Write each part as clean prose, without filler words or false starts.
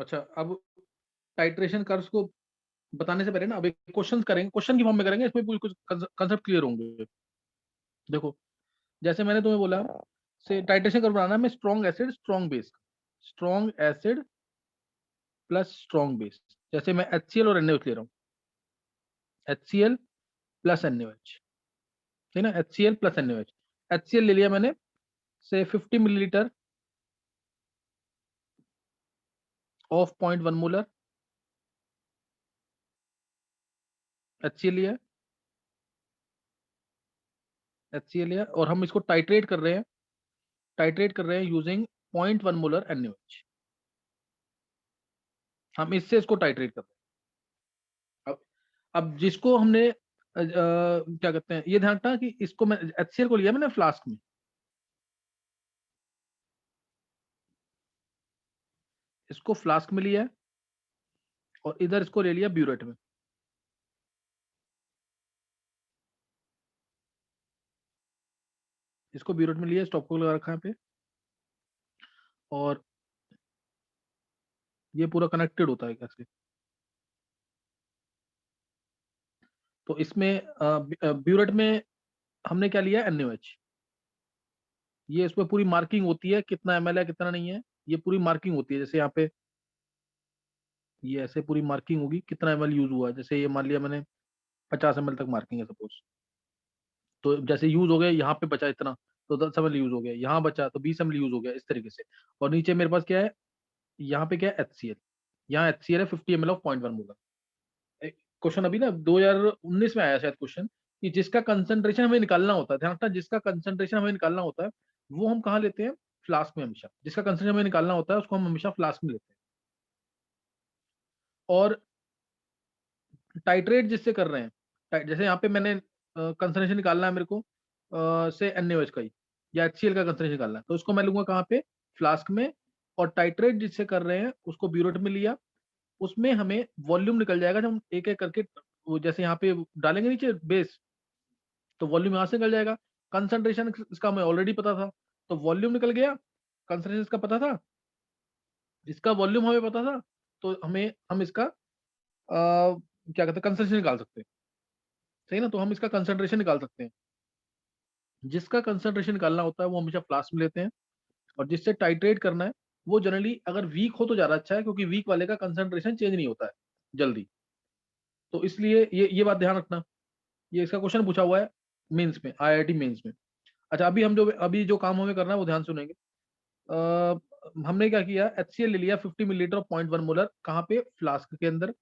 अच्छा, अब titration curves को बताने से पहले ना अब एक क्वेश्चन करेंगे, क्वेश्चन की फॉर्म में करेंगे, इसमें कुछ कंसेप्ट क्लियर होंगे। देखो, जैसे मैंने तुम्हें बोला से टाइट्रेशन कर्व बनाना है, मैं strong acid strong base, strong acid plus strong base. जैसे मैं HCl और NaOH ले रहा हूँ, HCl प्लस NaOH, ठीक है ना, HCl प्लस NaOH। HCl ले लिया मैंने से 50 मिलीलीटर ऑफ 0.1 मोलर HCl लिया, HCl लिया, और हम इसको टाइट्रेट कर रहे हैं, यूजिंग 0.1 मोलर NaOH। हम इससे इसको टाइट्रेट कर रहे हैं। अब जिसको हमने क्या कहते हैं, ये ध्यान रखना कि इसको मैं HCl को लिया मैंने फ्लास्क में, इसको फ्लास्क में लिया है, और इधर इसको ले लिया ब्यूरेट में। इसको ब्यूरेट में लिया, स्टॉप को लगा रखा है पे, और ये पूरा कनेक्टेड होता है कैसे। तो इसमें ब्यूरेट में हमने क्या लिया, NaOH। ये इसमें पूरी मार्किंग होती है कितना ml है कितना नहीं है, ये पूरी मार्किंग होती है। जैसे यहाँ पे ये ऐसे पूरी मार्किंग होगी कितना ml यूज हुआ है। जैसे ये मान लिया मैंने 50 ml तक मार्किंग है सपोज, तो जैसे यूज हो गया यहाँ पे बचा इतना, तो 10 ml यूज हो गया, यहाँ बचा तो 20 ml यूज हो गया, इस तरीके से। और नीचे मेरे पास क्या है, यहाँ पे क्या है, HCl, यहाँ HCl है 50 ml ऑफ 0.1 मोलर। क्वेश्चन अभी ना 2019 में आया शायद क्वेश्चन, कि जिसका कंसंट्रेशन हमें निकालना होता है, ध्यान रखना, जिसका कंसंट्रेशन हमें निकालना होता है वो हम कहाँ लेते हैं, फ्लास्क में हमेशा। जिसका कंसंट्रेशन हमें निकालना होता है उसको हम हमेशा फ्लास्क में लेते हैं। और टाइट्रेट जिससे कर रहे हैं, जैसे यहाँ पे मैंने कंसंट्रेशन निकालना है मेरे को से NaOH का ही, या HCl का कंसंट्रेशन निकालना है, तो उसको मैं लूंगा कहाँ पे, फ्लास्क में। और टाइट्रेट जिससे कर रहे हैं उसको ब्यूरेट में लिया, उसमें हमें वॉल्यूम निकल जाएगा जब हम एक एक करके, वो जैसे यहाँ पे डालेंगे नीचे बेस, तो वॉल्यूम यहाँ से निकल जाएगा। कंसंट्रेशन इसका हमें ऑलरेडी पता था, तो वॉल्यूम निकल गया। कंसंट्रेशन इसका पता था, इसका वॉल्यूम हमें पता था, तो हम इसका क्या कहते हैं, कंसंट्रेशन निकाल सकते हैं। सही ना, तो हम इसका कंसंट्रेशन निकाल सकते हैं। जिसका कंसंट्रेशन निकालना होता है वो हमेशा फ्लास्क में लेते हैं, और जिससे टाइट्रेट करना है वो जनरली अगर वीक हो तो ज्यादा अच्छा है, क्योंकि वीक वाले का कंसंट्रेशन चेंज नहीं होता है जल्दी। तो इसलिए ये बात ध्यान रखना, ये इसका क्वेश्चन पूछा हुआ है मेंस में, IIT मेंस में। अच्छा, अभी जो काम हमें करना है वो ध्यान सुनेंगे। हमने क्या किया, HCl ले लिया 50 मिलीलीटर ऑफ 0.1 मोलर, कहाँ पे, फ्लास्क के अंदर।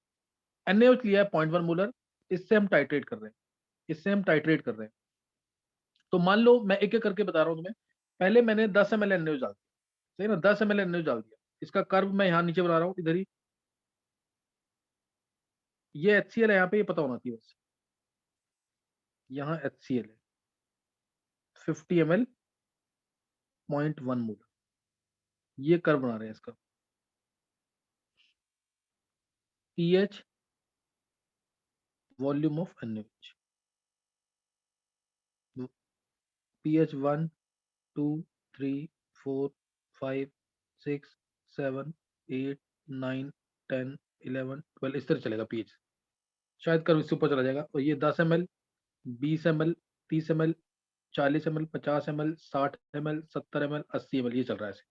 NaOH लिया है 0.1 मोलर, इससे हम टाइट्रेट कर रहे हैं, इससे हम टाइट्रेट कर रहे हैं। तो मान लो मैं एक एक करके बता रहा हूँ तुम्हें। पहले मैंने 10 ml NaOH डाल दिया, सही ना, 10 ml NaOH डाल दिया। इसका कर्व मैं यहाँ नीचे बना रहा हूँ, इधर ही। ये HCl है यहाँ पे, ये पता होना चाहिए बस। यहाँ HCl है 50 ml 0.1 मोलर, ये कर्व बना रहे हैं इसका। pH, volume of NaOH, pH 1, 2, 3, 4, 5, 6, 7, 8, 9, 10, 11, 12, इस तरह चलेगा pH। शायद कर्व इससे ऊपर चला जाएगा। और ये 10 ml, 20 ml, 30 ml, 40 ml, 50 ml, 60 ml, 70 ml, 80 ml, ये चल रहा है ऐसे।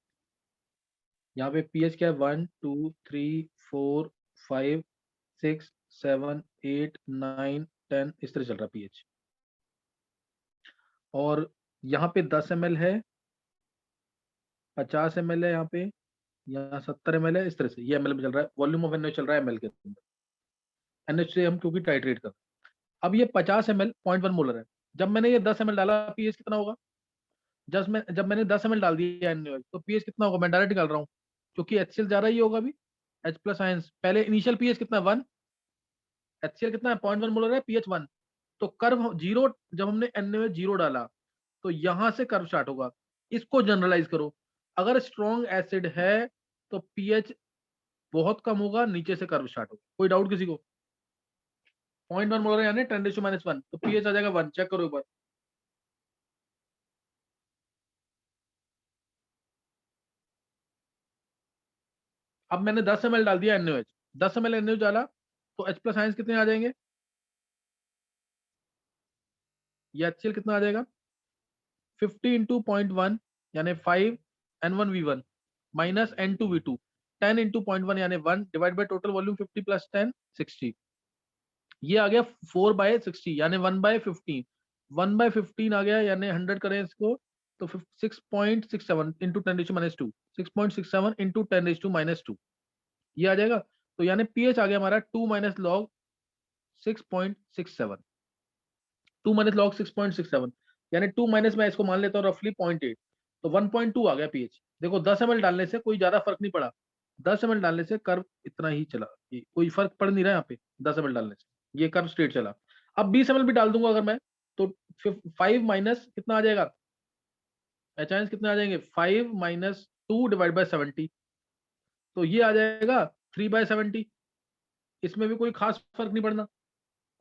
यहाँ पे pH क्या है, 1, 2, 3, 4, 5, 6, 7, 8, 9, 10, इस तरह चल रहा है pH। और यहाँ पे 10 ml है, 50 ml है यहाँ पे, यहाँ 70 ml है, इस तरह से ये ml में चल रहा है। वॉल्यूम ऑफ NaOH चल रहा है ml के अंदर, NH से हम क्योंकि टाइट्रेट कर रहे हैं। अब ये 50 ml 0.1 मोलर है, जब मैंने ये 10 ml डाला pH कितना होगा, जब मैंने 10 ml डाल दिया NaOH, तो pH कितना होगा, मैं डायरेक्ट निकाल रहा हूँ, क्योंकि HCl जा रहा ही होगा अभी, H प्लस आयंस। पहले इनिशियल pH कितना है, 1, HCl कितना है, 0.1 मोलर है, pH 1। तो कर्व जीरो, जब हमने NaOH जीरो डाला तो यहां से कर्व स्टार्ट होगा। इसको जनरलाइज करो, अगर स्ट्रॉन्ग एसिड है तो pH बहुत कम होगा, नीचे से कर्व स्टार्ट होगा। कोई डाउट किसी को, 0.1 मोलर यानी 10⁻⁻⁻⁻, तो pH आ जाएगा 1, चेक करो एक बार। अब मैंने 10 ml डाल दिया NaOH, 10 ml NaOH डाला तो H प्लस आयंस कितने आ जाएंगे, ये HCl कितना आ जाएगा 50 इंटू 0.1 यानी 5 N1V1 माइनस N2V2 10 इंटू 0.1 यानी 1 divide by total volume 50 plus 10 60, ये आ गया 4/60 यानी 1/15, 1/15 आ गया यानी 100 करें इसको तो 6.67 इंटू 10⁻², 6.67 इंटू 10⁻², ये आ जाएगा। तो यानी पीएच आ गया हमारा 2 माइनस लॉग 6.67, 2 माइनस लॉग 6.67 यानी 2 माइनस मैं इसको मान लेता हूँ रफली 0.8, तो 1.2 आ गया पीएच। देखो 10 ml डालने से कोई ज्यादा फर्क नहीं पड़ा, 10 ml डालने से कर्व इतना ही चला, कोई फर्क पड़ नहीं रहा यहाँ पे 10 ml डालने से, ये कर्व स्ट्रेट चला। अब 20 ml भी डाल दूंगा अगर मैं तो 5 माइनस कितना आ जाएगा, एच कितने आ जाएंगे 5 माइनस 2 डिवाइड बाय 70, तो ये आ जाएगा 3/70, इसमें भी कोई खास फर्क नहीं पड़ना।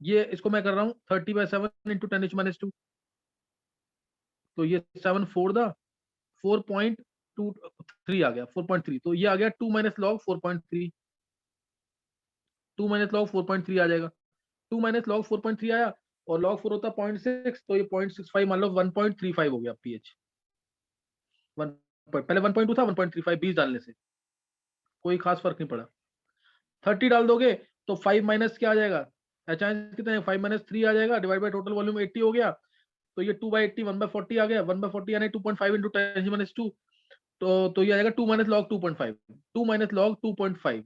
ये इसको मैं कर रहा हूँ 30/7 इंटू 10⁻², तो ये 7 4 दा 4.23 आ गया 4.3, तो ये आ गया 2 माइनस लॉग 4.3, 2 माइनस लॉग 4.3 आ जाएगा, 2 माइनस लॉग 4.3 आया और लॉग 4 होता 0.6, तो ये 0.65 मान लो 1.35 हो गया पीएच। पहले 1.2 था, 1.35 20 डालने से कोई खास फर्क नहीं पड़ा। 30 डाल दोगे तो 5 माइनस क्या आ जाएगा, एच कितना है 5 माइनस 3 आ जाएगा डिवाइड बाय टोटल वॉल्यूम 80 हो गया, तो ये 2/80 1/40 आ गया, 1/40 यानी 2.5 इंटू 10⁻², तो ये आ जाएगा 2 माइनस लॉग 2.5, 2 माइनस लॉग 2.5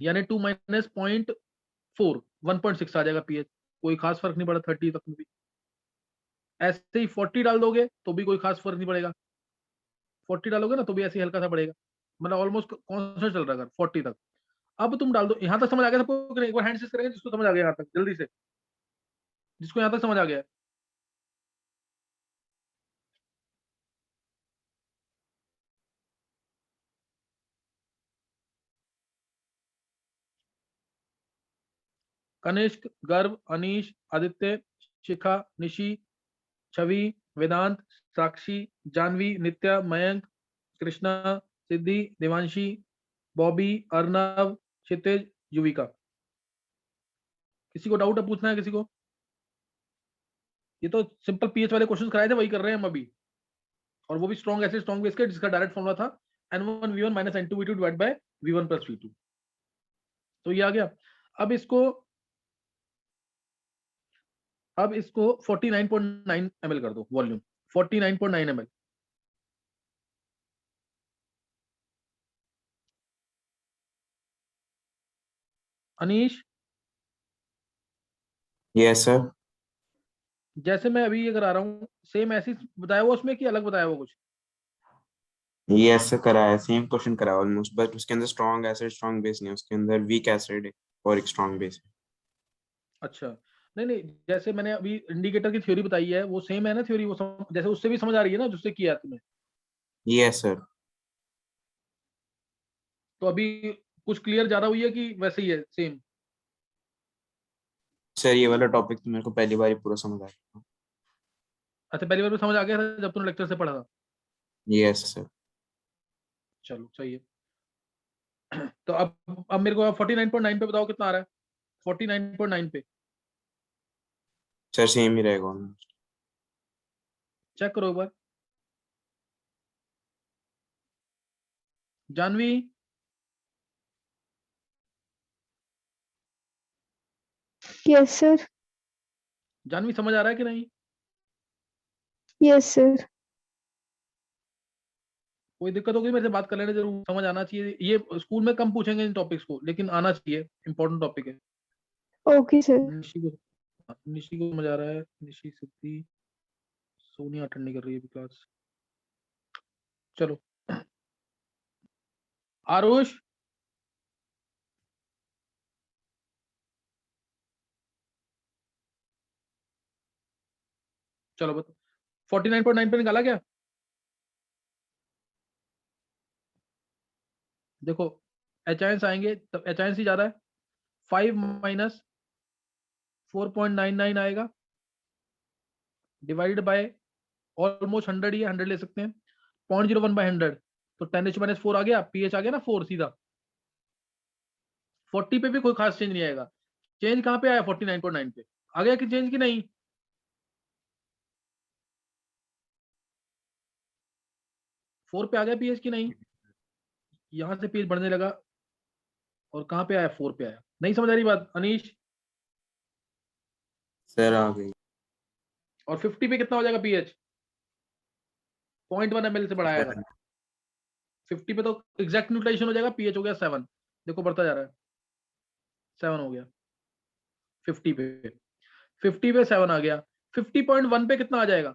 यानी 2 माइनस 0.4 1.6 आ जाएगा पीएच, कोई खास फर्क नहीं पड़ा 30 तक में भी। ऐसे ही 40 डाल दोगे तो भी कोई खास फर्क नहीं पड़ेगा, 40 डालोगे ना तो भी ऐसे ही हल्का सा पड़ेगा, मतलब ऑलमोस्ट कॉन्स्टेंट चल रहा है 40 तक। अब तुम डाल दो, यहां तक समझ आ गया सबको, एक बार हैंड शेक करेंगे जिसको समझ आ गया यहाँ तक जल्दी से, जिसको यहाँ तक समझ आ गया है। कनिष्क, गर्भ, अनीश, आदित्य, शिखा, निशी, छवि, वेदांत, साक्षी, जानवी, नित्या, मयंक, कृष्णा, सिद्धि, देवांशी, बॉबी, अर्नव, क्षितिज, युविका। किसी को डाउट है पूछना है किसी को? ये तो सिंपल पीएच वाले क्वेश्चन कराए थे वही कर रहे हैं हम अभी, और वो भी स्ट्रॉन्ग एसिड स्ट्रॉन्ग बेस के जिसका डायरेक्ट फॉर्मूला था N1V1 minus N2V2 divide by V1 plus V2, तो ये आ गया। अब इसको 49.9 ml कर दो volume, 49.9 ml। Anish, yes sir. जैसे मैं अभी ये करा रहा हूँ सेम ऐसे ही बताया हुआ उसमें कि अलग बताया हुआ कुछ? यस सर, करा है, सेम क्वेश्चन करा है ऑलमोस्ट, बट उसके अंदर स्ट्रॉन्ग एसिड स्ट्रॉन्ग बेस नहीं है, उसके अंदर वीक एसिड और एक स्ट्रॉन्ग बेस है। अच्छा, नहीं नहीं, जैसे मैंने अभी इंडिकेटर की थ्योरी बताई है वो सेम है ना थ्योरी, वो जैसे उससे भी समझ आ रही है ना जिससे किया है तुमने? Yes sir. तो अभी कुछ क्लियर ज्यादा हुई है कि वैसे ही है सेम? सर ये वाला टॉपिक तो मेरे को पहली बार ही पूरा समझ आ गया। अच्छा, पहली बार में समझ आ गया था जब तुमने लेक्चर से पढ़ा था? Yes sir. चलो सही है। तो अब मेरे को 49.9 पे बताओ कितना आ रहा है, 49.9 पे सर सेम ही रहेगा ऑलमोस्ट। चेक करो एक बार। Jahnavi, yes sir. जानवी समझ आ रहा है कि नहीं? Yes sir. कोई दिक्कत होगी मेरे से बात कर लेना, जरूर समझ आना चाहिए, ये स्कूल में कम पूछेंगे इन टॉपिक्स को लेकिन आना चाहिए, इंपॉर्टेंट टॉपिक है। Okay sir. निशी को समझ आ रहा है, निशी, सिद्धि, सोनिया अटेंड नहीं कर रही है अभी क्लास। चलो आरुष, चलो बता 49.9 पे निकाला क्या? देखो एच आएंगे तब एच ही जा रहा है, 5 माइनस 4.99 आएगा डिवाइडेड बाय ऑलमोस्ट 100 ही है, 100 ले सकते हैं, 0.01/100, तो 10H-4 आ गया, पीएच आ गया ना 4 सीधा, 40 पे भी कोई खास चेंज नहीं आएगा। चेंज कहाँ पे आया? 49.9 पे आ गया कि चेंज की नहीं? फोर पे आ गया पीएच की नहीं? यहां से पीएच बढ़ने लगा और कहाँ पे आया? 4 पे आया। नहीं समझ आ रही बात अनीश? सर आ गई। और 50 पे कितना हो जाएगा पीएच? 0.1 ml से बढ़ाएगा। 50 पे तो एग्जैक्ट न्यूट्रलाइजेशन हो जाएगा, पीएच हो गया 7। देखो बढ़ता जा रहा है, 7 हो गया 50 पे। 50 पे 7 आ गया। 50.1 पे कितना आ जाएगा?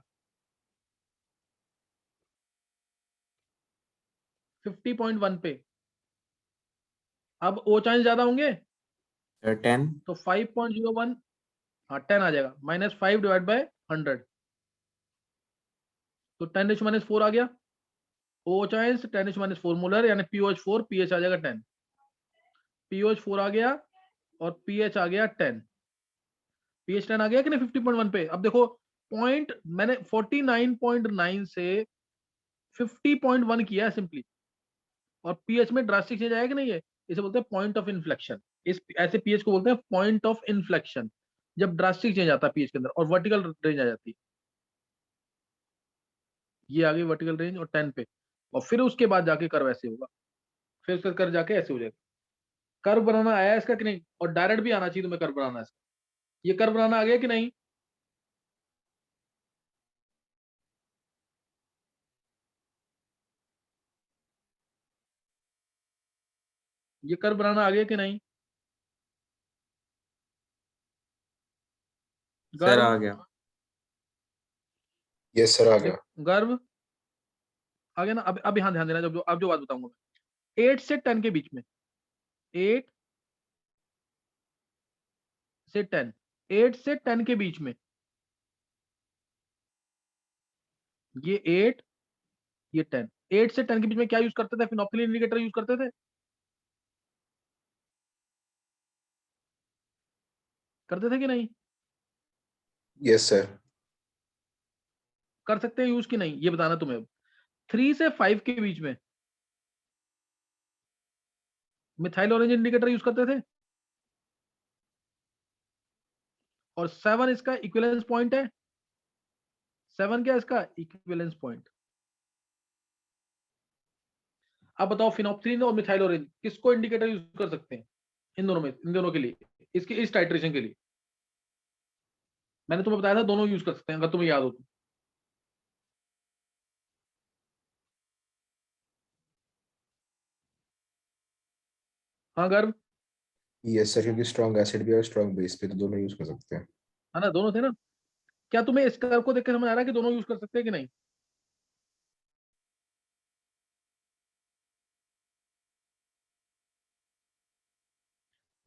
50.1 पे अब ओ चांस ज्यादा होंगे, सर 10। तो 5.01, हाँ 10 आ जाएगा। -5 डिवाइड बाय 100, तो 10⁻⁴ आ गया। ओ चांस 10⁻⁴ मोलर, यानी POH4, पीएच आ जाएगा 10। POH4 आ गया और पीएच आ गया 10। पीएच 10 आ गया कि नहीं 50.1 पे? अब देखो पॉइंट मैंने 49.9 से 50.1 किया है सिंपली, और पीएच में ड्रास्टिक चेंज आया कि नहीं है? इसे बोलते हैं पॉइंट ऑफ इन्फ्लेक्शन। इस ऐसे पीएच को बोलते हैं पॉइंट ऑफ इन्फ्लेक्शन, जब ड्रास्टिक चेंज आता है पीएच के अंदर और वर्टिकल रेंज आ जाती है। ये आ गई वर्टिकल रेंज और 10 पे, और फिर उसके बाद जाके कर्व ऐसे होगा, फिर उसका कर्व जाके ऐसे हो जाएगा। कर्व बनाना आया इसका कि नहीं? और डायरेक्ट भी आना चाहिए तुम्हें कर्व बनाना इसका। ये कर्व बनाना आ गया कि नहीं? ये कर्व बनाना आ गया कि नहीं? सर गर्व आ गया। यस सर आ गया। गर्व आ गया ना? अब यहाँ ध्यान देना, अब जो बात बताऊंगा मैं, 8 से 10 के बीच में, 8 से 10, 8 से 10 के बीच में, ये 8 ये 10, 8 से 10 के बीच में क्या यूज करते थे? फिनोप्सिलिन इंडिकेटर यूज करते थे, करते थे कि नहीं? Yes sir. कर सकते हैं यूज कि नहीं, ये बताना तुम्हें। अब 3 से 5 के बीच में मिथाइल ऑरेंज इंडिकेटर यूज करते थे, और 7 इसका इक्विवेलेंस पॉइंट है। 7 क्या है इसका इक्विवेलेंस पॉइंट? अब बताओ फिनोप्सिलिन और मिथाइल ऑरेंज किसको इंडिकेटर यूज कर सकते हैं इन दोनों में, इन दोनों के लिए, इसके इस टाइट्रेशन के लिए? मैंने तुम्हें बताया था दोनों यूज कर सकते हैं, अगर तुम्हें याद हो तो। हाँ गर्व, यस सर, क्योंकि स्ट्रॉन्ग एसिड भी और स्ट्रॉन्ग बेस पे तो दोनों यूज कर सकते हैं। है ना, दोनों थे ना? क्या तुम्हें इस कर्व को देख के समझ आ रहा है कि दोनों यूज कर सकते हैं कि नहीं?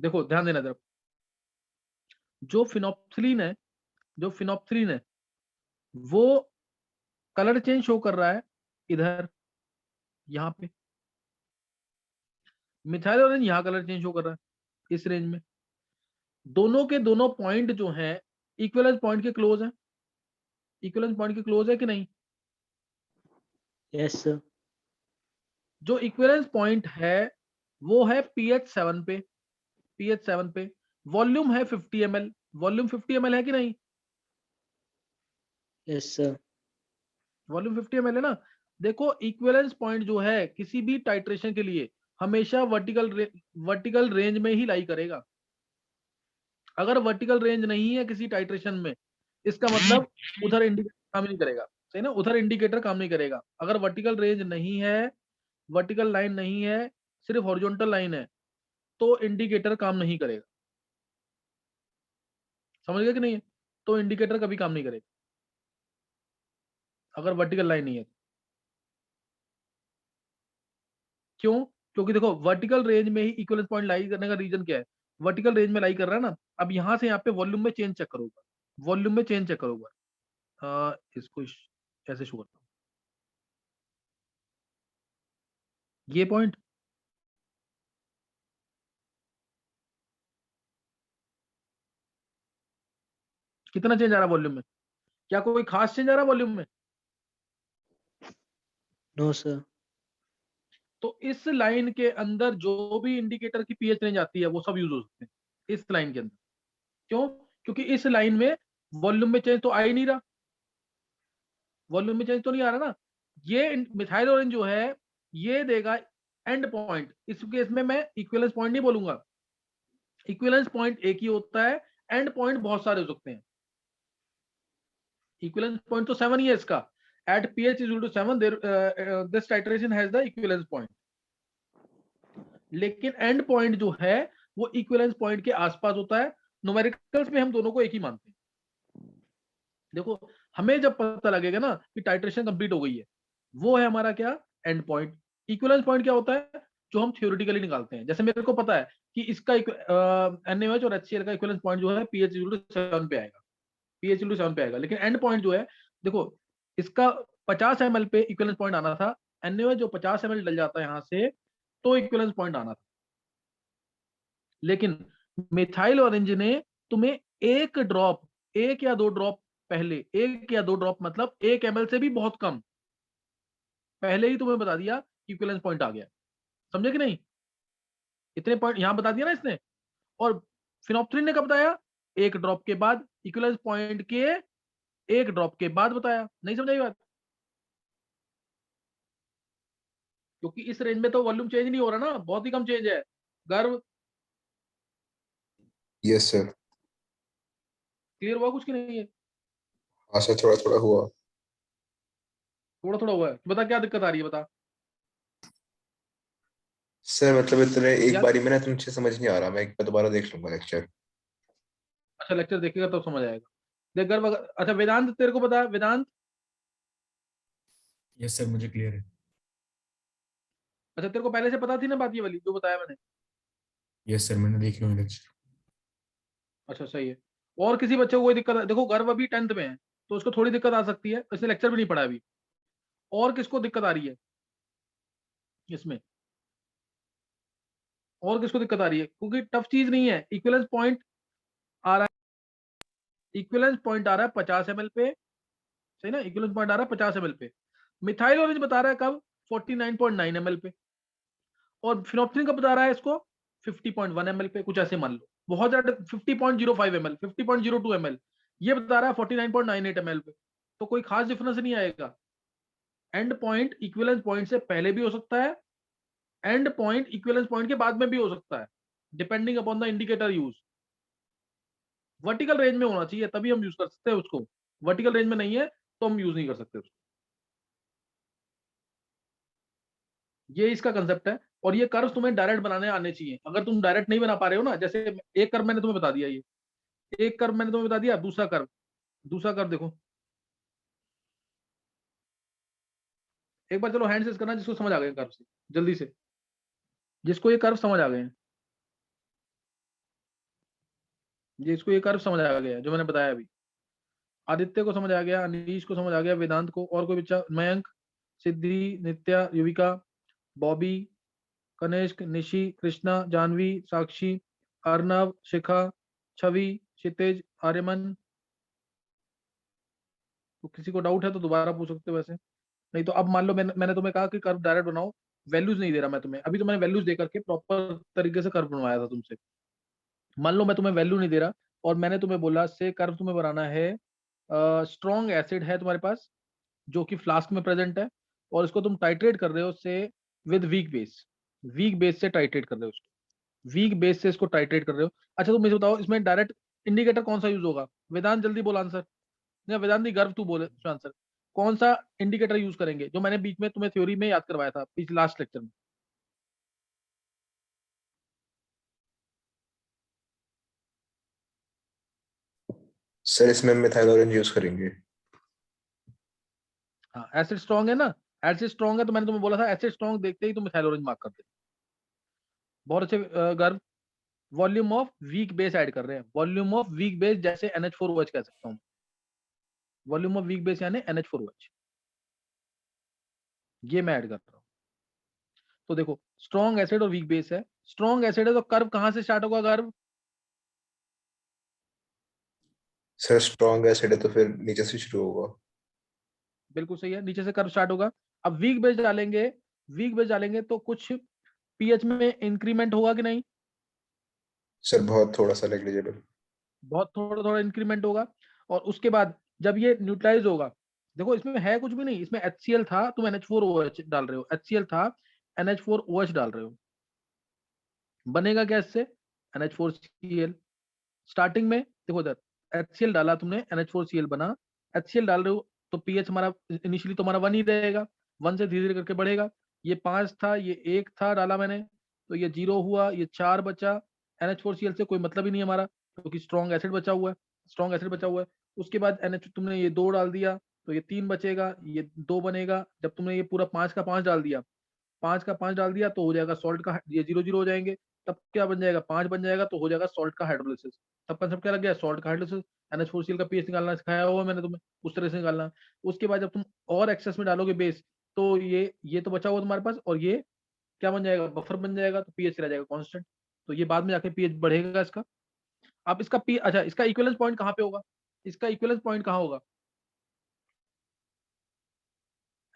देखो ध्यान देना जरा, जो फिनोप्सिलिन है, जो फिनोप्सिलिन है वो कलर चेंज शो कर रहा है इधर, यहाँ पे। मिथाइल ऑरेंज यहाँ कलर चेंज शो कर रहा है इस रेंज में। दोनों के दोनों पॉइंट जो है इक्विवेलेंस पॉइंट के क्लोज है। इक्विवेलेंस पॉइंट के क्लोज है कि नहीं? Yes sir. जो इक्विवेलेंस पॉइंट है वो है पीएच 7 पे, पीएच 7 पे। वॉल्यूम है 50 ml, वॉल्यूम 50 ml है कि नहीं? Yes sir. वॉल्यूम 50 ml है ना? देखो इक्विवेलेंस पॉइंट जो है किसी भी टाइट्रेशन के लिए हमेशा वर्टिकल रेंज में ही लाई करेगा। अगर वर्टिकल रेंज नहीं है किसी टाइट्रेशन में, इसका मतलब उधर इंडिकेटर काम नहीं करेगा, सही ना? उधर इंडिकेटर काम नहीं करेगा। अगर वर्टिकल रेंज नहीं है, वर्टिकल लाइन नहीं है, सिर्फ हॉरिजॉन्टल लाइन है, तो इंडिकेटर काम नहीं करेगा। समझ गए कि नहीं? तो इंडिकेटर कभी काम नहीं करेगा अगर वर्टिकल लाइन नहीं है। क्यों? क्योंकि देखो वर्टिकल रेंज में ही इक्विवेलेंस पॉइंट लाई करने का रीजन क्या है? वर्टिकल रेंज में लाई कर रहा है ना। अब यहां से यहाँ पे वॉल्यूम में चेंज चेक करो, वॉल्यूम में चेंज चेक करो। इसको ऐसे शो करता हूँ, ये पॉइंट कितना चेंज आ रहा है वॉल्यूम में? क्या कोई खास चेंज आ रहा है वॉल्यूम में? No sir. तो इस लाइन के अंदर जो भी इंडिकेटर की पीएच रेंज आती है वो सब यूज हो सकते हैं इस लाइन के अंदर। क्यों? क्योंकि इस लाइन में वॉल्यूम में चेंज तो आ ही नहीं रहा, वॉल्यूम में चेंज तो नहीं आ रहा ना। ये मिथाइल ऑरेंज जो है ये देगा एंड पॉइंट। इस केस में मैं इक्विवेलेंस पॉइंट नहीं बोलूंगा, इक्विवेलेंस पॉइंट एक ही होता है, एंड पॉइंट बहुत सारे हो सकते हैं। इक्विवेलेंस पॉइंट तो 7 ही है इसका, at pH is equal to 7 there this titration has the equivalence point। लेकिन एंड पॉइंट जो है वो इक्विवेलेंस पॉइंट के आसपास होता है। न्यूमेरिकल्स में हम दोनों को एक ही मानते हैं। देखो हमें जब पता लगेगा ना कि टाइट्रेशन कंप्लीट हो गई है, वो है हमारा क्या, एंड पॉइंट। इक्विवेलेंस पॉइंट क्या होता है, जो हम थ्योरेटिकली निकालते हैं। जैसे मेरे को पता है कि इसका NaOH और HCl का इक्विवेलेंस पॉइंट जो है pH 7 पे आएगा, pH 7 पे आएगा। लेकिन एंड पॉइंट जो है, देखो इसका 50 ml पे इक्विवेलेंस पॉइंट आना था, NaOH जो 50 ml डल जाता है यहाँ से तो इक्विवेलेंस पॉइंट आना था। लेकिन मिथाइल ऑरेंज ने तुम्हें एक ड्रॉप, एक या दो ड्रॉप पहले, एक या दो ड्रॉप मतलब 1 ml से भी बहुत कम पहले ही तुम्हें बता दिया इक्विवेलेंस पॉइंट आ गया। समझे कि नहीं? इतने पॉइंट यहां बता दिया ना इसने। और फिनोप्थलीन ने कब बताया, एक ड्रॉप के बाद, इक्विवेलेंस पॉइंट के एक ड्रॉप के बाद बताया। नहीं समझाई बात? क्योंकि इस रेंज में तो वॉल्यूम चेंज नहीं हो रहा ना, बहुत ही कम चेंज है। गर्व यस सर। क्लियर हुआ कुछ कि नहीं है? हाँ सर, थोड़ा थोड़ा हुआ। थोड़ा थोड़ा हुआ है। बता क्या दिक्कत आ रही है, बता। सर मतलब इतने एक यार बारी में ना तुम अच्छे समझ नहीं आ रहा, मैं एक बार दोबारा देख लूंगा लेक्चर। अच्छा लेक्चर देखेगा तब समझ आएगा। देख गर्व अच्छा वेदांत तेरे को पता है, वेदांत? यस सर, मुझे क्लियर है। अच्छा तेरे को पहले से पता थी ना बात ये वाली जो बताया मैंने? यस सर, मैंने देखे हुए लेक्चर। अच्छा सही है। और किसी बच्चे को कोई दिक्कत है? देखो गर्व अभी 10th में है तो उसको थोड़ी दिक्कत आ सकती है, इसने लेक्चर भी नहीं पढ़ा अभी। और किसको दिक्कत आ रही है इसमें? और किसको दिक्कत आ रही है? क्योंकि टफ चीज नहीं है। इक्विवेलेंस पॉइंट आ रहा है, इक्विवेलेंस पॉइंट आ रहा है 50 ml पे, सही ना? इक्विवेलेंस पॉइंट आ रहा है 50 ml पे। मिथाइल ऑरेंज बता रहा है कब, 49.9 ml पे। और फिनोप्थलीन कब बता रहा है इसको, 50.1 ml पे। कुछ ऐसे मान लो, बहुत ज्यादा 50.05 ml, 50.02 ml। ये बता रहा है 49.98 ml पे। तो कोई खास डिफरेंस नहीं आएगा। एंड पॉइंट इक्विवेलेंस पॉइंट से पहले भी हो सकता है, एंड पॉइंट इक्विवेलेंस पॉइंट के बाद में भी हो सकता है, depending upon the indicator use. Vertical range में होना चाहिए तभी हम यूज कर सकते हैं उसको, वर्टिकल रेंज में नहीं है तो हम यूज नहीं कर सकते उसको। ये इसका कंसेप्ट है। और ये कर्व तुम्हें डायरेक्ट बनाने आने चाहिए। अगर तुम डायरेक्ट नहीं बना पा रहे हो ना, जैसे एक कर्व मैंने तुम्हें बता दिया, ये एक कर्व मैंने तुम्हें बता दिया, दूसरा कर्व, दूसरा कर्व देखो एक बार। चलो हैंड से करना जिसको समझ आ गए कर्व से, जल्दी से, जिसको ये कर्व समझ आ गए हैं, जिसको ये कर्व समझ आ गया जो मैंने बताया अभी। आदित्य को समझ आ गया, अनीश को समझ आ गया, वेदांत को, और कोई बच्चा? मयंक, सिद्धि, नित्या, युविका, बॉबी, कनिष्क, निशी, कृष्णा, जानवी, साक्षी, अर्नव, शिखा, छवि, क्षितिज, आर्यमन। तो किसी को डाउट है तो दोबारा पूछ सकते हो वैसे। नहीं तो अब मान लो मैंने तुम्हें कहा कि कर्व डायरेक्ट बनाओ, वैल्यूज नहीं दे रहा मैं तुम्हें अभी। तो मैंने वैल्यूज दे करके प्रॉपर तरीके से कर्व बनवाया था तुमसे। मान लो मैं तुम्हें वैल्यू नहीं दे रहा और मैंने तुम्हें बोला से कर्व तुम्हें बनाना है, स्ट्रॉन्ग एसिड है तुम्हारे पास जो कि फ्लास्क में प्रेजेंट है, और इसको तुम टाइट्रेट कर रहे हो से with weak base, weak base से टाइट्रेट कर रहे हो उसको, वीक बेस से इसको टाइट्रेट कर रहे हो। अच्छा तुम मुझे बताओ इसमें डायरेक्ट इंडिकेटर कौन सा यूज होगा? वेदांत जल्दी बोल आंसर। नहीं वेदांत नहीं, गर्व तू बोले आंसर। कौन सा इंडिकेटर यूज करेंगे जो मैंने बीच में तुम्हें थ्योरी में याद करवाया था पिछले लास्ट लेक्चर में? सर इसमें मिथाइल ऑरेंज यूज करेंगे। हाँ एसिड स्ट्रॉन्ग है ना, एसिड स्ट्रॉन्ग है तो मैंने तुम्हें बोला था एसिड स्ट्रॉन्ग देखते ही तुम मिथाइल ऑरेंज मार्क कर दे। बहुत अच्छे गर्व। Volume of weak base add कर रहे हैं, वॉल्यूम ऑफ वीक बेस जैसे NH4OH कह सकता हूँ। वॉल्यूम ऑफ वीक बेस यानी NH4OH, ये मैं ऐड कर रहा हूँ। तो देखो स्ट्रॉन्ग एसिड और वीक बेस है। स्ट्रॉन्ग एसिड है तो कर्व कहां से स्टार्ट होगा कर्व? सर स्ट्रॉन्ग एसिड है तो फिर नीचे से शुरू होगा। बिल्कुल सही है, नीचे से कर्व स्टार्ट होगा। अब वीक बेस डालेंगे वीक बेस डालेंगे तो कुछ पीएच में इंक्रीमेंट होगा कि नहीं? सर बहुत थोड़ा सा नेग्लिजिबल। बहुत थोड़ा थोड़ा इंक्रीमेंट होगा। और उसके बाद जब ये न्यूट्रलाइज होगा, देखो इसमें है कुछ भी नहीं, इसमें HCl था, तुम NH4OH डाल रहे हो, HCl था, NH4OH डाल रहे हो, बनेगा क्या इससे? NH4Cl। स्टार्टिंग में देखो इधर HCl डाला तुमने, NH4Cl बना, HCl डाल रहे हो तो पीएच हमारा इनिशियली तुम्हारा 1 ही रहेगा, 1 से धीरे धीरे करके बढ़ेगा। ये 5 था, ये 1 था डाला मैंने, तो ये 0 हुआ, ये 4 बचा। NH4Cl से कोई मतलब ही नहीं हमारा, क्योंकि स्ट्रॉन्ग एसिड बचा हुआ है, स्ट्रॉन्ग एसिड बचा हुआ है। उसके बाद NH तुमने ये 2 डाल दिया, तो ये 3 बचेगा, ये 2 बनेगा। जब तुमने ये पूरा 5 का 5 डाल दिया, 5 का 5 डाल दिया, तो हो जाएगा सॉल्ट का, ये 0 0 हो जाएंगे। तब क्या बन जाएगा? 5 बन जाएगा, तो हो जाएगा सॉल्ट का हाइड्रोलिसिस। तब कंसेप्ट क्या लग गया? सॉल्ट का हाइड्रोलिसिस। NH4Cl का पीएच निकालना सिखाया हुआ मैंने तुम्हें, उस तरह से निकालना। उसके बाद जब तुम और एक्सेस में डालोगे बेस, तो ये तो बचा हुआ तुम्हारे पास, और ये क्या बन जाएगा? बफर बन जाएगा, तो पीएच रह जाएगा कांस्टेंट। तो ये बाद में जाके पीएच बढ़ेगा इसका। अब इसका पी अच्छा, इसका इक्विवेलेंस पॉइंट कहाँ पे होगा? इसका इक्विवेलेंस पॉइंट कहाँ होगा?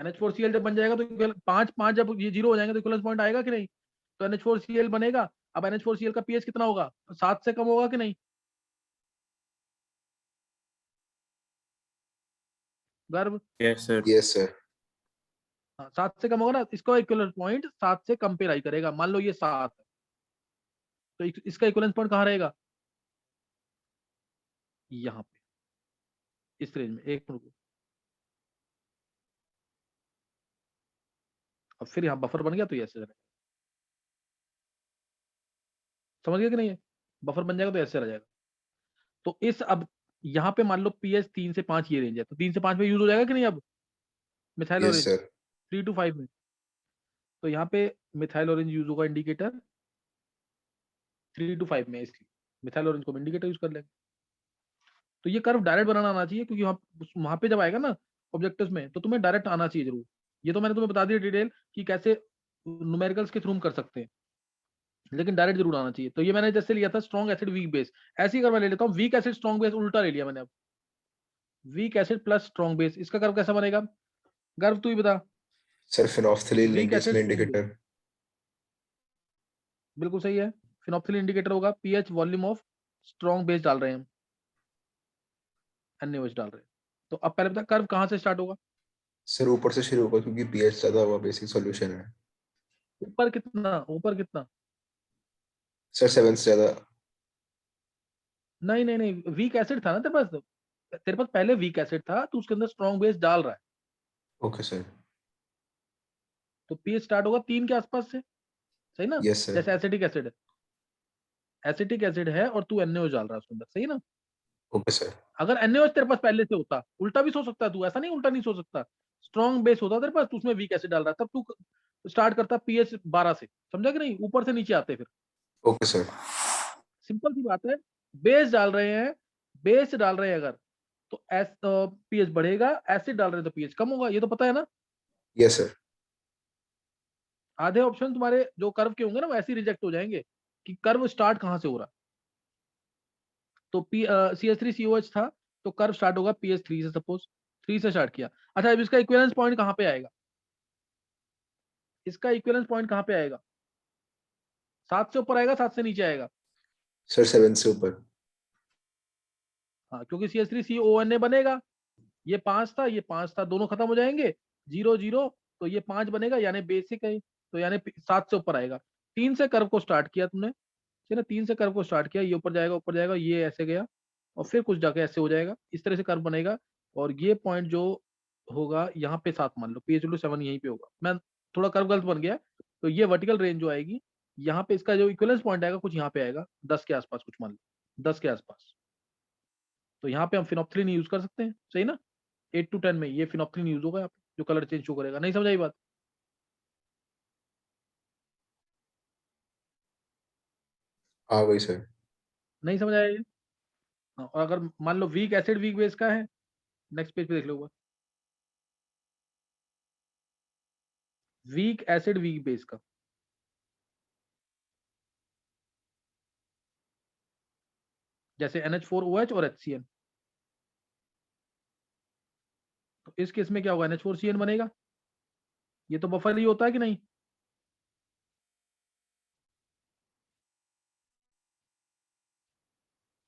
NH4Cl जब बन जाएगा तो 5 5 जब ये 0 हो जाएंगे तो इक्विवेलेंस पॉइंट आएगा कि नहीं? तो NH4Cl बनेगा। अब NH4Cl का पीएच कितना होगा? 7 से कम होगा कि नहीं? गर्व? Yes sir. Yes sir. हाँ, 7 से कम होगा ना, इसका इक्विवेलेंस पॉइंट 7 से कम पे लाई करेगा। मान लो ये 7 है, तो इसका इक्विवेलेंस पॉइंट कहाँ रहेगा? यहाँ पे, इस रेंज में। एक मिनट रुको। अब फिर यहाँ बफर बन गया, तो ये ऐसे रहेगा। समझ गया कि नहीं है? बफर बन जाएगा तो ऐसे रह जाएगा। तो इस अब यहाँ पे मान लो पीएच 3 से 5 ये रेंज है, तो 3 से 5 में यूज हो जाएगा कि नहीं अब methyl yes orange? Sir. 3 to 5 में। तो यहाँ पे मिथाइल ऑरेंज यूज होगा, इंडिकेटर 3 to 5 में, इसलिए मिथाइल ऑरेंज को इंडिकेटर यूज कर लेंगे। तो ये कर्व डायरेक्ट बनाना आना चाहिए, क्योंकि वहां पे जब आएगा ना ऑब्जेक्टिव्स में, तो तुम्हें डायरेक्ट आना चाहिए जरूर। ये तो मैंने तुम्हें बता दिया डिटेल कि कैसे न्यूमेरिकल्स के थ्रू हम कर सकते हैं, लेकिन डायरेक्ट जरूर आना चाहिए। तो ये मैंने जैसे लिया था स्ट्रॉन्ग एसिड वीक बेस, ऐसे ही कर्व मैं ले लेता हूँ। वीक एसिड स्ट्रॉन्ग बेस उल्टा ले लिया मैंने। अब weak acid plus strong base, इसका कर्व कैसा बनेगा? गर्व तू ही बता। सर फिनोल्फथलीन वीक लेंगे एसिड इसमें स्ट्रॉन्ग बेस, इंडिकेटर। बिल्कुल सही है। फिनोप्सिलिन इंडिकेटर होगा, pH volume of strong base डाल रहे हैं हम, NaOH डाल रहे हैं। तो अब पहले बता कर्व कहाँ से स्टार्ट होगा? सर ऊपर से शुरू होगा क्योंकि पीएच ज्यादा हुआ, बेसिक सॉल्यूशन है। ऊपर कितना? ऊपर कितना? सर 7 से ज्यादा। नहीं नहीं नहीं, वीक एसिड था ना तेरे पास, तेरे पास पहले वीक एसिड था, तो उसके अंदर स्ट्रॉन्ग बेस डाल रहा है, ओके सर। तो पीएच स्टार्ट होगा 3 के आसपास से, सही ना? Yes sir. जैसे एसिटिक एसिड है, एसिटिक एसिड है और तू NaOH डाल रहा है उसके अंदर, सही ना? Okay sir. अगर NaOH तेरे पास पहले से होता, उल्टा भी सोच सकता है तू, ऐसा नहीं उल्टा नहीं सोच सकता। स्ट्रॉन्ग बेस होता तेरे पास, तो उसमें वीक एसिड डाल रहा है, तब तू स्टार्ट करता पीएच 12 से, समझा कि नहीं? ऊपर से नीचे आते फिर, ओके सर। सिंपल सी बात है। बेस डाल रहे हैं, बेस डाल रहे हैं अगर, तो पीएच बढ़ेगा, एसिड डाल रहे हैं तो पीएच कम होगा, ये तो पता है ना? Yes sir. आधे ऑप्शन तुम्हारे जो कर्व के होंगे ना, वो ऐसे ही रिजेक्ट हो जाएंगे कि कर्व स्टार्ट कहाँ से हो रहा है। तो CH3COH था, तो कर्व स्टार्ट होगा PH3 से, सपोज 3 से स्टार्ट किया। अच्छा, अब इसका इक्विवेलेंस पॉइंट कहाँ पे आएगा? इसका इक्विवेलेंस पॉइंट कहाँ पे आएगा? 7 से ऊपर आएगा, 7 से नीचे आएगा? सर 7 से ऊपर। हाँ, क्योंकि CH3CONA बनेगा। ये 5 था, ये 5 था, दोनों खत्म हो जाएंगे, 0 0, तो ये 5 बनेगा, यानी बेसिक है, तो यानी 7 से ऊपर आएगा। 3 से कर्व को स्टार्ट किया तुमने, ठीक है ना? 3 से कर्व को स्टार्ट किया, ये ऊपर जाएगा, ऊपर जाएगा, ये ऐसे गया, और फिर कुछ जाके ऐसे हो जाएगा, इस तरह से कर्व बनेगा। और ये पॉइंट जो होगा यहाँ पे 7 मान लो, PH7 यहीं पे होगा। मैं थोड़ा कर्व गलत बन गया, तो ये वर्टिकल रेंज जो आएगी यहाँ पे, इसका जो इक्विवेलेंस पॉइंट आएगा कुछ यहाँ पे आएगा, 10 के आसपास, कुछ मान लो 10 के आसपास। तो यहाँ पे हम फिनोप्थलीन यूज कर सकते हैं, सही ना? 8 to 10 में ये फिनोप्थलीन यूज होगा यहाँ पे, जो कलर चेंज शो करेगा। नहीं समझ आई बात? आ गई सर। नहीं समझ आया ये? हाँ, और अगर मान लो वीक एसिड वीक बेस का है, नेक्स्ट पेज पे देख लो ऊपर, वीक एसिड वीक बेस का, जैसे NH4OH और HCl, तो इस केस में क्या होगा? NH4CN बनेगा, ये तो बफर ही होता है कि नहीं?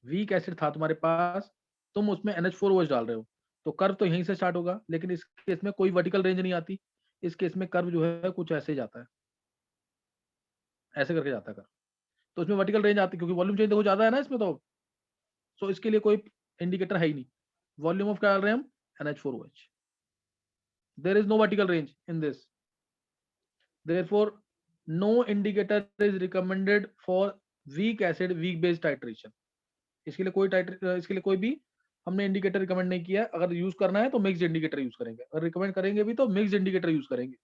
वीक एसिड था तुम्हारे पास, तुम उसमें NH4OH डाल रहे हो, तो कर्व तो यहीं से स्टार्ट होगा, लेकिन इस केस में कोई वर्टिकल रेंज नहीं आती। इस केस में कर्व जो है कुछ ऐसे जाता है, ऐसे करके जाता है कर्व। तो इसमें वर्टिकल रेंज आती है क्योंकि वॉल्यूम चेंज देखो ज्यादा है ना इसमें, तो सो इसके लिए कोई इंडिकेटर है ही नहीं। वॉल्यूम ऑफ क्या डाल रहे हैं हम? NH4OH। There is no vertical range in this, therefore no indicator is recommended for weak acid weak base titration। इसके लिए कोई भी हमने इंडिकेटर रिकमेंड नहीं किया। अगर यूज करना है तो मिक्स्ड इंडिकेटर यूज करेंगे, अगर रिकमेंड करेंगे भी तो मिक्स्ड इंडिकेटर यूज करेंगे।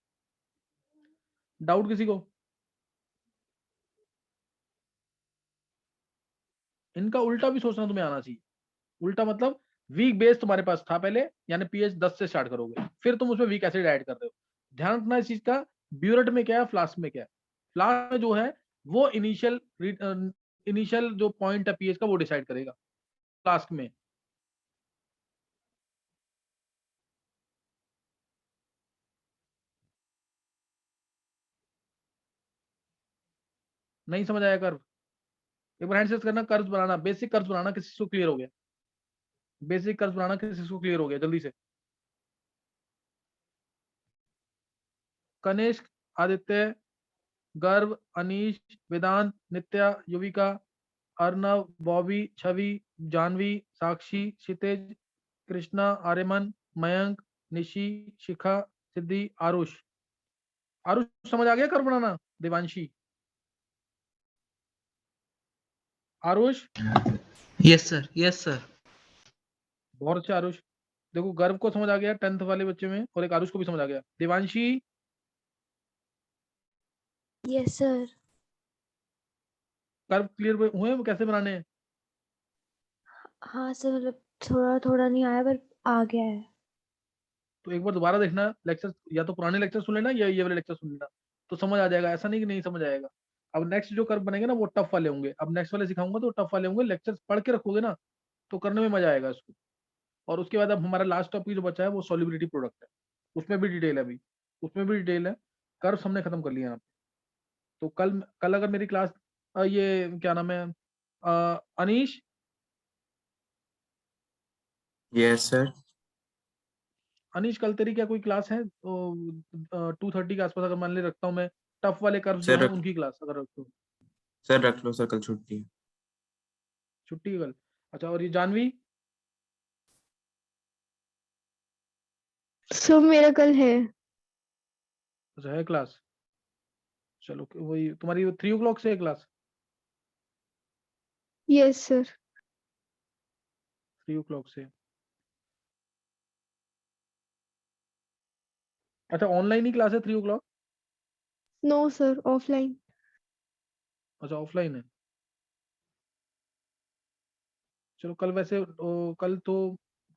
डाउट किसी को? इनका उल्टा भी सोचना तुम्हें आना चाहिए। उल्टा मतलब वीक बेस तुम्हारे पास था पहले, यानी pH 10 से स्टार्ट करोगे, फिर तुम उसमें वीक एसिड ऐड कर रहे हो। ध्यान रखना इस चीज का, ब्यूरेट में क्या है, फ्लास्क में क्या है। फ्लास्क में जो है वो इनिशियल जो पॉइंट है pH का वो डिसाइड करेगा फ्लास्क में। नहीं समझ आया कर्व? एक बार हैंड से करना, कर्व बनाना, बेसिक कर्व बनाना। किसी को क्लियर हो गया? बेसिक कर्व बनाना किसी को क्लियर हो गया? जल्दी से। कनिष्क, आदित्य, गर्व, अनीश, वेदांत, नित्या, युविका, अर्नव, बॉबी, छवि, जानवी, साक्षी, क्षितिज, कृष्णा, आर्यमन, मयंक, निशी, शिखा, सिद्धि, आरुष। आरुष समझ आ गया कर्व बनाना? Devanshi, Aarush. Yes sir, yes sir. बहुत अच्छा आरुष। देखो गर्व को समझ आ गया 10th वाले बच्चे में, और एक आरुष को भी समझ आ गया। Devanshi, yes sir. Curve clear हुए वो कैसे बनाने हैं? हाँ सर, मतलब थोड़ा थोड़ा नहीं आया पर आ गया है। तो एक बार दोबारा देखना लेक्चर, या तो पुराने लेक्चर सुन लेना या ये वाले लेक्चर सुन लेना, तो समझ आ जाएगा। ऐसा नहीं कि नहीं समझ आएगा। अब नेक्स्ट जो कर्व बनेंगे ना वो टफ वाले होंगे। अब नेक्स्ट वाले सिखाऊंगा तो टफ वाले होंगे। लेक्चर पढ़ के रखोगे ना तो करने में मजा आएगा इसको। और उसके बाद अब हमारा लास्ट टॉपिक जो बचा है वो सॉल्युबिलिटी प्रोडक्ट है। उसमें भी डिटेल है अभी, उसमें भी डिटेल है। कर्व हमने खत्म कर लिया यहाँ पे। तो कल कल अगर मेरी क्लास, ये क्या नाम है, अनीश, यस सर। अनीश कल तेरी क्या कोई क्लास है? तो 2:30 के आसपास अगर मान ले रखता हूँ मैं, टफ वाले कर्व जो सर है रख उनकी क्लास अगर रखता हूँ। सर रख लो सर, कल छुट्टी है। छुट्टी है कल? अच्छा, और ये जानवी? सर मेरा कल है। अच्छा है क्लास। चलो वही तुम्हारी 3 o'clock से है क्लास? Yes sir. 3 o'clock से। अच्छा ऑनलाइन ही क्लास है 3 o'clock? No sir, offline. अच्छा ऑफलाइन है। चलो कल वैसे कल तो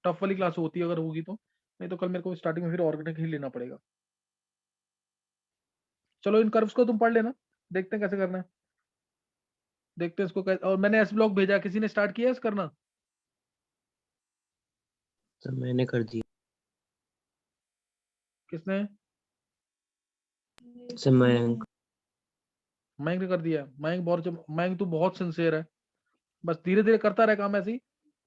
टफ वाली क्लास होती है अगर होगी तो, नहीं तो कल मेरे को स्टार्टिंग में फिर ऑर्गेनिक ही लेना पड़ेगा। चलो इन कर्व्स को तुम पढ़ लेना, देखते हैं कैसे करना है। देखते हैं इसको कैसे। और मैंने एस ब्लॉक भेजा, किसी ने स्टार्ट किया है करना? सर मैंने कर दिया। किसने? सर मयंक। मयंक ने कर दिया। मयंक तो बहुत सिंसियर है। बस धीरे धीरे करता रहे काम ऐसे ही।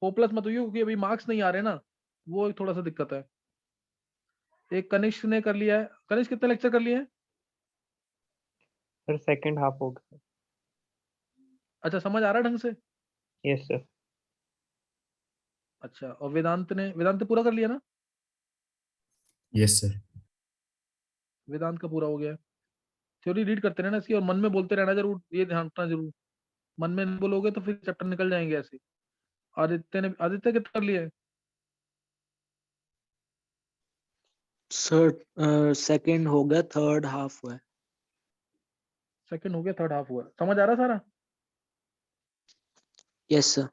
होपलेस मत होइए क्योंकि अभी मार्क्स नहीं आ रहे ना, वो एक थोड़ा सा दिक्कत है। एक कनिष्क ने कर लिया है। कनिष्क कितने लेक्चर कर लिए हैं? सर सेकंड हाफ हो गया। अच्छा समझ आ रहा है ढंग से? Yes sir. अच्छा, और वेदांत ने पूरा कर लिया ना? Yes sir. वेदांत का पूरा हो गया। थ्योरी रीड करते रहना इसकी, और मन में बोलते रहना जरूर, ये ध्यान रखना जरूर। मन में नहीं बोलोगे तो फिर चैप्टर निकल जाएंगे ऐसे। आदित्य कितना कर लिया है? सर सेकंड हो गया, थर्ड हाफ हुआ है। सेकंड हो गया, थर्ड हाफ हुआ। समझ आ रहा सारा? Yes sir.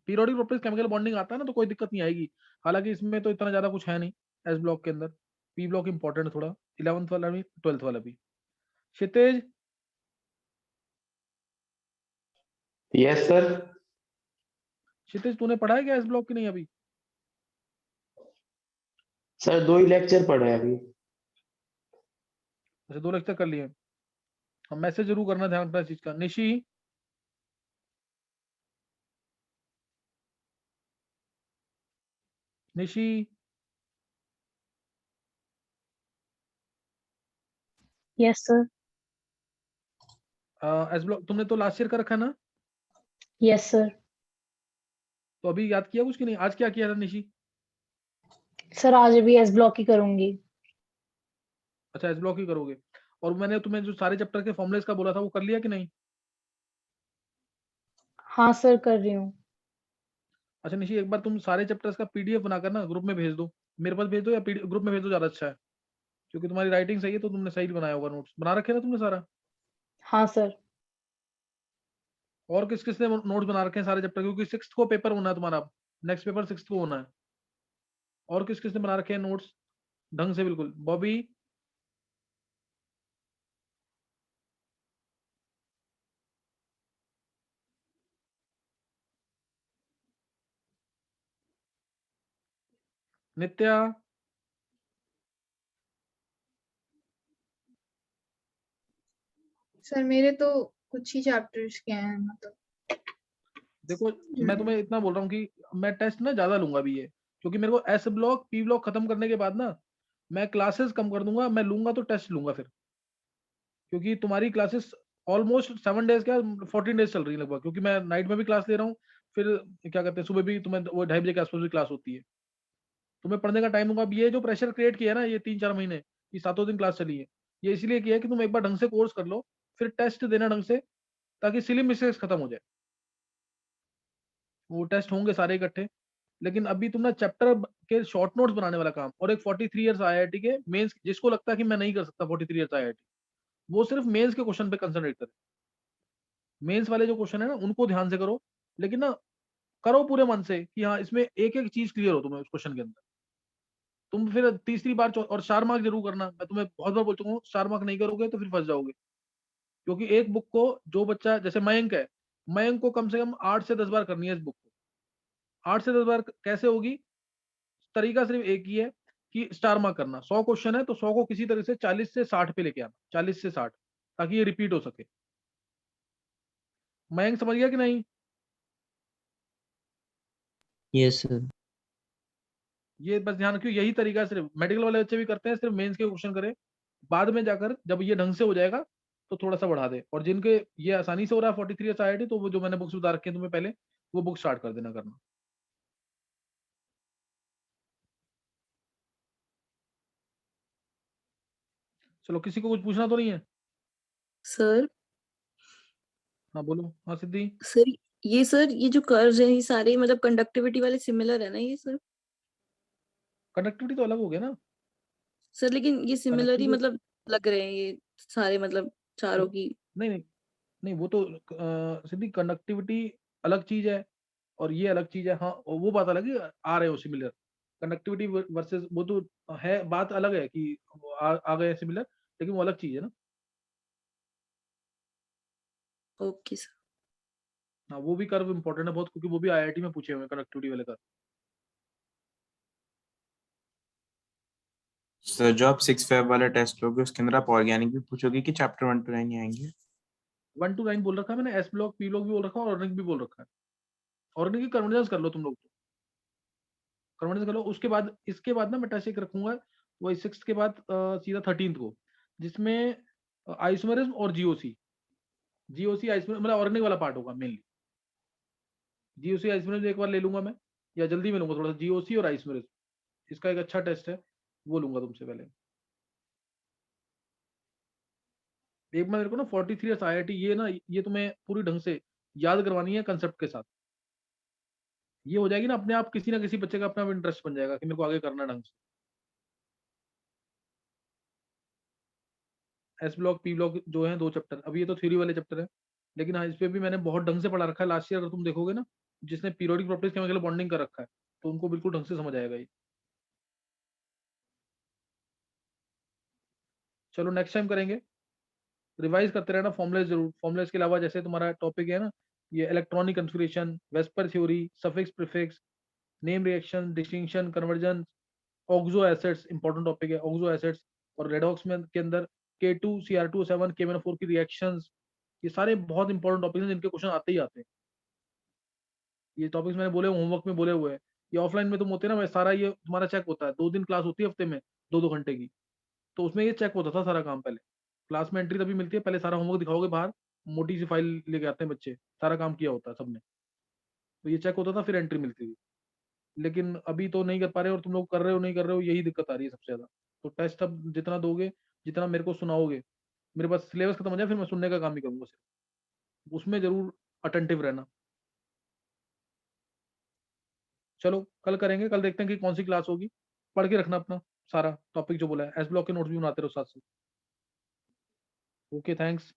Periodic properties chemical bonding आता है ना तो कोई दिक्कत नहीं आएगी। हालांकि इसमें तो इतना ज्यादा कुछ है नहीं एस ब्लॉक के अंदर। पी ब्लॉक इंपॉर्टेंट है थोड़ा, 11th वाला भी 12th वाला भी। क्षितिज, यस सर। क्षितिज तूने पढ़ा है क्या एस ब्लॉक की? नहीं अभी? सर 2 ही लेक्चर पढ़े हैं अभी। अच्छा 2 लेक्चर कर लिए। हम मैसेज जरूर करना, ध्यान रखना इस चीज का। Nishi, Nishi yes sir. S block तुमने तो लास्ट ईयर का रखा ना? Yes sir. तो अभी याद किया कुछ कि नहीं? आज क्या किया था निशी? सर आज भी एस ब्लॉक ही करूंगी। अच्छा एस ब्लॉक ही करोगे। और मैंने तुम्हें जो सारे चैप्टर के फॉर्मुलेस का बोला था वो कर लिया कि नहीं? हाँ सर कर रही हूँ। अच्छा निशी, एक बार तुम सारे चैप्टर्स का पीडीएफ बनाकर ना ग्रुप में भेज दो। मेरे पास भेज दो या ग्रुप में भेज दो, ज्यादा अच्छा है। क्योंकि तुम्हारी राइटिंग सही है तो तुमने सही बनाया होगा, नोट्स बना रखे ना तुमने सारा। हाँ सर। और किस किस ने नोट्स बना रखे हैं सारे चैप्टर? क्योंकि 6th को पेपर होना है तुम्हारा, नेक्स्ट पेपर 6th को होना है। और किस किस ने बना रखे हैं नोट्स ढंग से? बिल्कुल बॉबी, नित्या, सर मेरे तो कुछ ही चैप्टर्स के हैं, मतलब देखो मैं तुम्हें इतना बोल रहा हूँ कि मैं टेस्ट ना ज्यादा लूंगा अभी ये, क्योंकि मेरे को एस ब्लॉक पी ब्लॉक खत्म करने के बाद ना मैं क्लासेस कम कर दूंगा। मैं लूंगा तो टेस्ट लूंगा फिर, क्योंकि तुम्हारी क्लासेस ऑलमोस्ट 7 डेज क्या 14 डेज चल रही है लगभग, क्योंकि मैं नाइट में भी क्लास ले रहा हूँ। फिर क्या कहते हैं, सुबह भी तुम्हें वो 2:30 बजे के आसपास भी क्लास होती है। तुम्हें पढ़ने का टाइम दूंगा। अब ये जो प्रेशर क्रिएट किया है ना ये 3-4 महीने, ये 7 दिन क्लास चली है, ये इसलिए किया है कि तुम एक बार ढंग से कोर्स कर लो, फिर टेस्ट देना ढंग से, ताकि सिली मिस्टेक्स खत्म हो जाए। वो टेस्ट होंगे सारे इकट्ठे। लेकिन अभी तुम ना चैप्टर के शॉर्ट नोट्स बनाने वाला काम, और एक 43 इयर्स आईआईटी के मेंस, जिसको लगता है कि मैं नहीं कर सकता 43 इयर्स आईआईटी, वो सिर्फ मेंस के क्वेश्चन पे कंसंट्रेट करे। मेंस वाले जो क्वेश्चन है ना उनको ध्यान से करो, लेकिन ना करो पूरे मन से कि हाँ इसमें एक एक चीज क्लियर हो तुम्हें उस क्वेश्चन के अंदर। तुम फिर तीसरी बार और 4 मार्क जरूर करना। मैं तुम्हें बहुत बार बोल चुका हूँ, 4 मार्क नहीं करोगे तो फिर फंस जाओगे। क्योंकि एक बुक को जो बच्चा, जैसे मयंक है, मयंक को कम से कम 8 से 10 बार करनी है इस बुक को। 8 से 10 बार कैसे होगी? तरीका सिर्फ एक ही है कि स्टार मार्क करना। 100 क्वेश्चन है तो 100 को किसी तरह से 40 से 60 पे लेके आना, 40 से 60, ताकि ये रिपीट हो सके। मयंक समझ गया कि नहीं? Yes sir. ये बस ध्यान रखियो, यही तरीका है। सिर्फ मेडिकल वाले बच्चे भी करते हैं, सिर्फ मेंस के क्वेश्चन करें। बाद में जाकर जब ये ढंग से हो जाएगा तो थोड़ा सा बढ़ा दे। और जिनके ये आसानी से हो रहा है 43 ईयर्स आईआईटी, तो वो जो मैंने बुक्स बता रखे हैं तुम्हें पहले, वो बुक स्टार्ट कर देना करना। चलो, किसी को कुछ पूछना तो नहीं है? सर हाँ बोलो। हाँ सिद्धि। सर ये जो कर्व्स हैं ये सारे मतलब कंडक्टिविटी वाले सिमिलर है ना ये सर? कनेक्टिविटी तो अलग हो गया ना। सर लेकिन ये सिमिलर ही कनेक्टिविटी मतलब लग रहे हैं ये सारे, मतलब चारों की। नहीं नहीं नहीं, वो तो सिद्धि कनेक्टिविटी अलग चीज है और ये अलग चीज है। हाँ वो बात अलग है, आ रहे हो सिमिलर। कनेक्टिविटी वर्सेस वो तो है, बात अलग है कि आ गए सिमिलर, लेकिन वो अलग चीज है ना। Okay sir. हाँ वो भी कर्व इंपॉर्टेंट है बहुत, क्योंकि वो भी आईआईटी में पूछे हुए हैं कनेक्टिविटी वाले कर्व। सर जो आप 6 Feb वाला टेस्ट लोगे उसके अंदर आप ऑर्गेनिक भी पूछोगे कि चैप्टर 1 to 9 ही आएंगे? 1 to 9 बोल रखा है मैंने, एस ब्लॉक पी ब्लॉक भी बोल रखा है और ऑर्गेनिक भी बोल रखा है। ऑर्गेनिक की कन्वर्जेंस कर लो तुम लोग, कन्वर्जेंस कर लो। उसके बाद इसके बाद ना मैं टेस्ट एक रखूंगा, वही 6 के बाद सीधा 13th को, जिसमें आइसोमेरिज्म और जीओसी, जीओसी आइसोमेरिज्म मतलब ऑर्गेनिक वाला पार्ट होगा मेनली। जीओसी आइसोमेरिज्म एक बार ले लूंगा मैं, या जल्दी में लूंगा थोड़ा सा, जीओसी और आइसोमेरिज्म। इसका एक अच्छा टेस्ट है, वो लूंगा तुमसे पहले। एक बार मेरे को ना 43 ईयर्स आईआईटी, ये ना ये तुम्हें पूरी ढंग से याद करवानी है कंसेप्ट के साथ। ये हो जाएगी ना अपने आप, किसी ना किसी बच्चे का अपना इंटरेस्ट बन जाएगा कि मेरे को आगे करना है ढंग से। एस ब्लॉक पी ब्लॉक जो है 2 चैप्टर, अब ये तो थ्योरी वाले चैप्टर है, लेकिन हाँ इस पे भी मैंने बहुत ढंग से पढ़ा रखा है लास्ट ईयर। अगर तुम देखोगे ना, जिसने पीरियोडिक प्रॉपर्टीज केमिकल बॉन्डिंग कर रखा है, तो उनको बिल्कुल ढंग से समझ आएगा ये। चलो नेक्स्ट टाइम करेंगे। रिवाइज करते रहना फॉर्मुलेज जरूर। फॉर्मुलेज के अलावा जैसे तुम्हारा टॉपिक है ना, ये electronic configuration, VSEPR theory, suffix prefix, name reaction, distinction, conversion, oxo acids important topic है, ऑक्सो एसिड्स। और रेडॉक्स में के अंदर K2 CR207 K104 की रिएक्शंस, ये सारे बहुत इंपॉर्टेंट टॉपिक्स हैं जिनके क्वेश्चन आते ही आते हैं। ये टॉपिक्स मैंने बोले होमवर्क में बोले हुए हैं। ये ऑफलाइन में तुम होते ना, सारा ये तुम्हारा चेक होता है। 2 दिन क्लास होती है हफ्ते में, 2-2 घंटे की, तो उसमें ये चेक होता था सारा काम। पहले क्लास में एंट्री तभी मिलती है, पहले सारा होमवर्क दिखाओगे बाहर, मोटी सी फाइल लेके आते हैं बच्चे, सारा काम किया होता है सबने, तो ये चेक होता था, फिर एंट्री मिलती थी। लेकिन अभी तो नहीं कर पा रहे, और तुम लोग कर रहे हो नहीं कर रहे हो, यही दिक्कत आ रही है सबसे ज्यादा। तो टेस्ट अब जितना दोगे, जितना मेरे को सुनाओगे, मेरे पास सिलेबस खत्म हो जाए फिर मैं सुनने का काम ही करूंगा सिर्फ, उसमें जरूर अटेंटिव रहना। चलो कल करेंगे, कल देखते हैं कि कौन सी क्लास होगी। पढ़ के रखना अपना सारा टॉपिक जो बोला है, एस ब्लॉक के नोट्स भी बनाते रहो साथ साथ। Okay thanks.